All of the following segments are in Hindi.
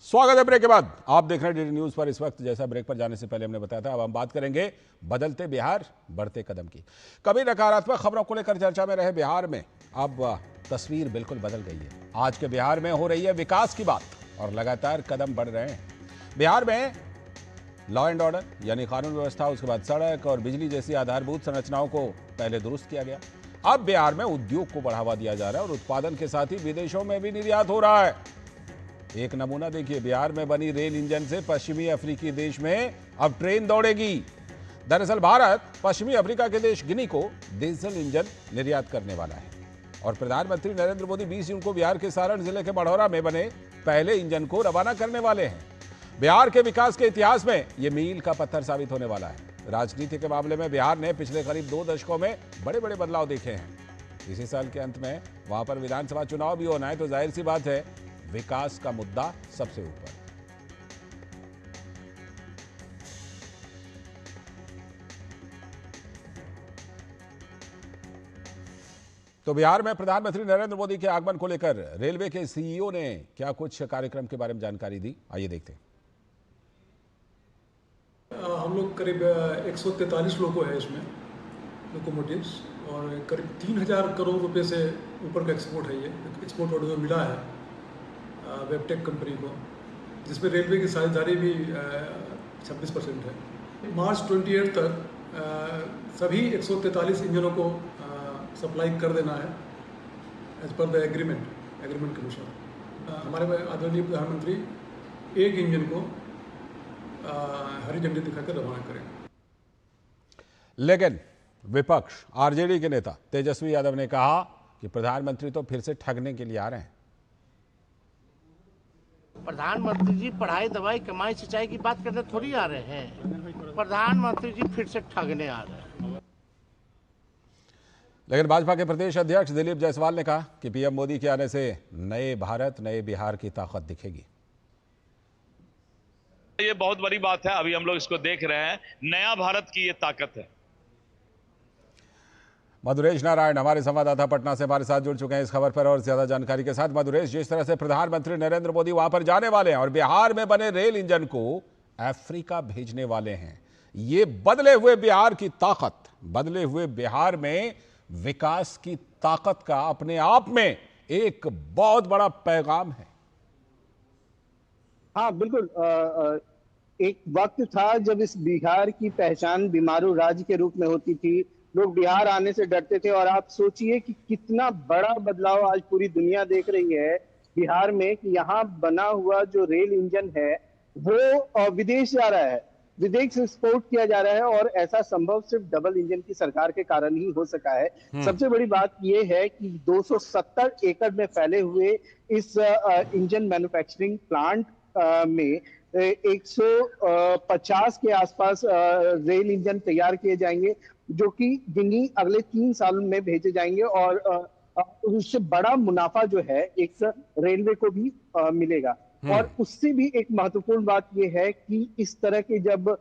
स्वागत है ब्रेक के बाद। आप देख रहे हैं डीडी न्यूज पर। इस वक्त जैसा ब्रेक पर जाने से पहले हमने बताया था, अब हम बात करेंगे बदलते बिहार बढ़ते कदम की। कभी नकारात्मक खबरों को लेकर चर्चा में रहे बिहार में अब तस्वीर बिल्कुल बदल गई है। आज के बिहार में हो रही है विकास की बात और लगातार कदम बढ़ रहे हैं। बिहार में लॉ एंड ऑर्डर यानी कानून व्यवस्था, उसके बाद सड़क और बिजली जैसी आधारभूत संरचनाओं को पहले दुरुस्त किया गया। अब बिहार में उद्योग को बढ़ावा दिया जा रहा है और उत्पादन के साथ ही विदेशों में भी निर्यात हो रहा है। एक नमूना देखिए, बिहार में बनी रेल इंजन से पश्चिमी अफ्रीकी देश में अब ट्रेन दौड़ेगी। दरअसल भारत पश्चिमी अफ्रीका के देश गिनी को डीजल इंजन निर्यात करने वाला है और प्रधानमंत्री नरेंद्र मोदी 20 जून को बिहार के सारण जिले के बढ़ौरा में बने पहले इंजन को रवाना करने वाले हैं। बिहार के विकास के इतिहास में यह मील का पत्थर साबित होने वाला है। राजनीति के मामले में बिहार ने पिछले करीब 2 दशकों में बड़े बड़े बदलाव देखे हैं। इसी साल के अंत में वहां पर विधानसभा चुनाव भी होना है, तो जाहिर सी बात है विकास का मुद्दा सबसे ऊपर। तो बिहार में प्रधानमंत्री नरेंद्र मोदी के आगमन को लेकर रेलवे के सीईओ ने क्या कुछ कार्यक्रम के बारे में जानकारी दी, आइए देखते हैं। हम लोग करीब 143 लोगों है इसमें लोकोमोटिव्स और करीब 3000 करोड़ रुपए से ऊपर का एक्सपोर्ट है। ये एक्सपोर्ट ऑर्डर मिला है वेबटेक कंपनी को, जिसमें रेलवे की साझेदारी भी 26% है। मार्च 28 तक सभी 143 इंजनों को सप्लाई कर देना है एज पर द एग्रीमेंट के अनुसार। हमारे आदरणीय प्रधानमंत्री एक इंजन को हरी झंडी दिखाकर रवाना करें। लेकिन विपक्ष आरजेडी के नेता तेजस्वी यादव ने कहा कि प्रधानमंत्री तो फिर से ठगने के लिए आ रहे हैं। प्रधानमंत्री जी पढ़ाई दवाई कमाई सिंचाई की बात करने थोड़ी आ रहे हैं। प्रधानमंत्री जी फिर से ठगने आ रहे हैं। लेकिन भाजपा के प्रदेश अध्यक्ष दिलीप जायसवाल ने कहा कि पीएम मोदी के आने से नए भारत नए बिहार की ताकत दिखेगी। ये बहुत बड़ी बात है, अभी हम लोग इसको देख रहे हैं, नया भारत की ये ताकत है। मधुरेश नारायण हमारे संवाददाता पटना से हमारे साथ जुड़ चुके हैं इस खबर पर और ज्यादा जानकारी के साथ। मधुरेश, जिस तरह से प्रधानमंत्री नरेंद्र मोदी वहां पर जाने वाले हैं और बिहार में बने रेल इंजन को अफ्रीका भेजने वाले हैं, ये बदले हुए बिहार की ताकत, बदले हुए बिहार में विकास की ताकत का अपने आप में एक बहुत बड़ा पैगाम है। हाँ बिल्कुल। एक वक्त था जब इस बिहार की पहचान बीमारू राज्य के रूप में होती थी। लोग बिहार आने से डरते थे और आप सोचिए कि कितना बड़ा बदलाव आज पूरी दुनिया देख रही है बिहार में कि यहाँ बना हुआ जो रेल इंजन है वो विदेश जा रहा है, विदेश से एक्सपोर्ट किया जा रहा है और ऐसा संभव सिर्फ डबल इंजन की सरकार के कारण ही हो सका है। सबसे बड़ी बात यह है कि 270 एकड़ में फैले हुए इस इंजन मैन्युफैक्चरिंग प्लांट में 150 के आसपास रेल इंजन तैयार किए जाएंगे, जो कि गिनी अगले 3 साल में भेजे जाएंगे और उससे बड़ा मुनाफा जो है एक रेलवे को भी मिलेगा। और उससे भी एक महत्वपूर्ण बात यह है कि इस तरह के जब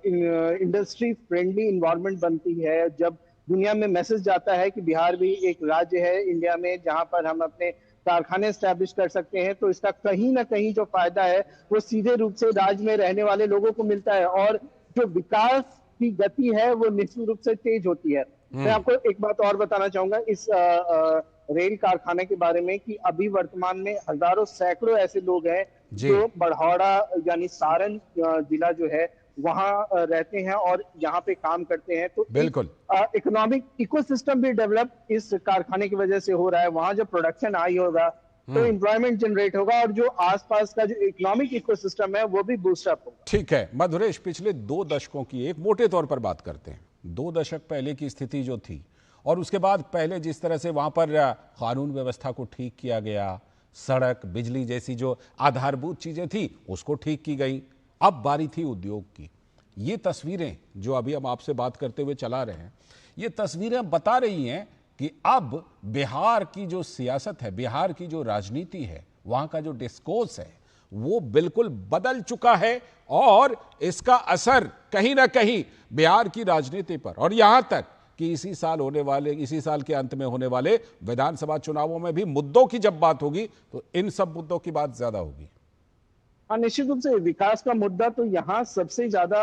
इंडस्ट्री फ्रेंडली इन्वायरमेंट बनती है, जब दुनिया में मैसेज जाता है कि बिहार भी एक राज्य है इंडिया में जहां पर हम अपने कारखाने स्टैब्लिश कर सकते हैं, तो इसका कहीं ना कहीं जो फायदा है वो सीधे रूप से राज्य में रहने वाले लोगों को मिलता है और जो विकास की गति है वो निश्चित रूप से तेज होती है। मैं आपको एक बात और बताना चाहूंगा इस रेल कारखाने के बारे में कि अभी वर्तमान में हजारों सैकड़ों ऐसे लोग हैं जो बढ़ौरा यानी सारण जिला जो है वहां रहते हैं और यहाँ पे काम करते हैं। तो बिल्कुल इकोनॉमिक इकोसिस्टम भी डेवलप इस कारखाने की वजह से हो रहा है। वहां जब प्रोडक्शन आई होगा तो एम्प्लॉयमेंट जनरेट होगा और जो आसपास का जो इकोनॉमिक इकोसिस्टम है वो भी बूस्ट अप होगा। ठीक है मधुरेश, पिछले 2 दशकों की एक मोटे तौर पर बात करते हैं। 2 दशक पहले की स्थिति जो थी और उसके बाद पहले जिस तरह से वहां पर कानून व्यवस्था को ठीक किया गया, सड़क बिजली जैसी जो आधारभूत चीजें थी उसको ठीक की गई, अब बारी थी उद्योग की। ये तस्वीरें जो अभी हम आपसे बात करते हुए चला रहे हैं, ये तस्वीरें बता रही हैं कि अब बिहार की जो सियासत है, बिहार की जो राजनीति है, वहां का जो डिस्कोर्स है वो बिल्कुल बदल चुका है और इसका असर कहीं ना कहीं बिहार की राजनीति पर और यहां तक कि इसी साल के अंत में होने वाले विधानसभा चुनावों में भी मुद्दों की जब बात होगी तो इन सब मुद्दों की बात ज्यादा होगी। हाँ, निश्चित रूप से विकास का मुद्दा तो यहाँ सबसे ज्यादा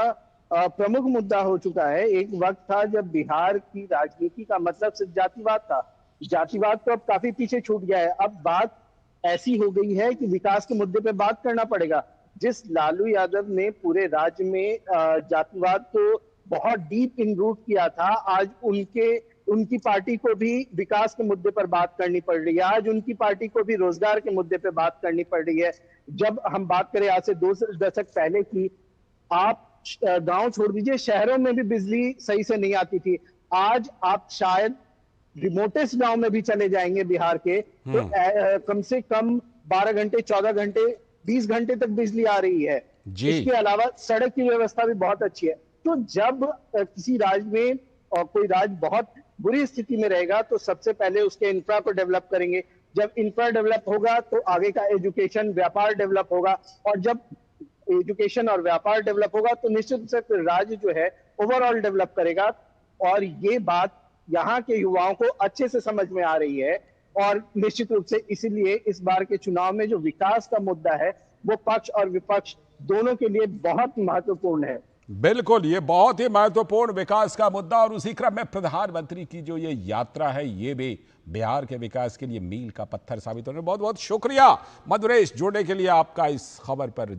प्रमुख मुद्दा हो चुका है। एक वक्त था जब बिहार की राजनीति का मतलब सिर्फ जातिवाद था। जातिवाद तो अब काफी पीछे छूट गया है। अब बात ऐसी हो गई है कि विकास के मुद्दे पे बात करना पड़ेगा। जिस लालू यादव ने पूरे राज्य में जातिवाद को बहुत डीप इन रूट किया था, आज उनकी पार्टी को भी विकास के मुद्दे पर बात करनी पड़ रही है। आज उनकी पार्टी को भी रोजगार के मुद्दे पर बात करनी पड़ रही है। जब हम बात करें आज से 2 दशक पहले की, आप गांव छोड़ दीजिए, शहरों में भी बिजली सही से नहीं आती थी। आज आप शायद रिमोटेस्ट गांव में भी चले जाएंगे बिहार के, तो कम से कम 12 घंटे, 14 घंटे, 20 घंटे तक बिजली आ रही है। इसके अलावा सड़क की व्यवस्था भी बहुत अच्छी है। तो जब किसी राज्य में कोई राज्य बहुत बुरी स्थिति में रहेगा तो सबसे पहले उसके इंफ्रा को डेवलप करेंगे। जब इंफ्रा डेवलप होगा तो आगे का एजुकेशन, व्यापार डेवलप होगा, और जब एजुकेशन और व्यापार डेवलप होगा तो निश्चित रूप से राज्य जो है ओवरऑल डेवलप करेगा। और ये बात यहाँ के युवाओं को अच्छे से समझ में आ रही है, और निश्चित रूप से इसीलिए इस बार के चुनाव में जो विकास का मुद्दा है वो पक्ष और विपक्ष दोनों के लिए बहुत महत्वपूर्ण है। बिल्कुल, ये बहुत ही महत्वपूर्ण विकास का मुद्दा, और उसी क्रम में प्रधानमंत्री की जो ये यात्रा है ये भी बिहार के विकास के लिए मील का पत्थर साबित होने। बहुत बहुत शुक्रिया मधुरेश, जुड़ने के लिए आपका इस खबर पर।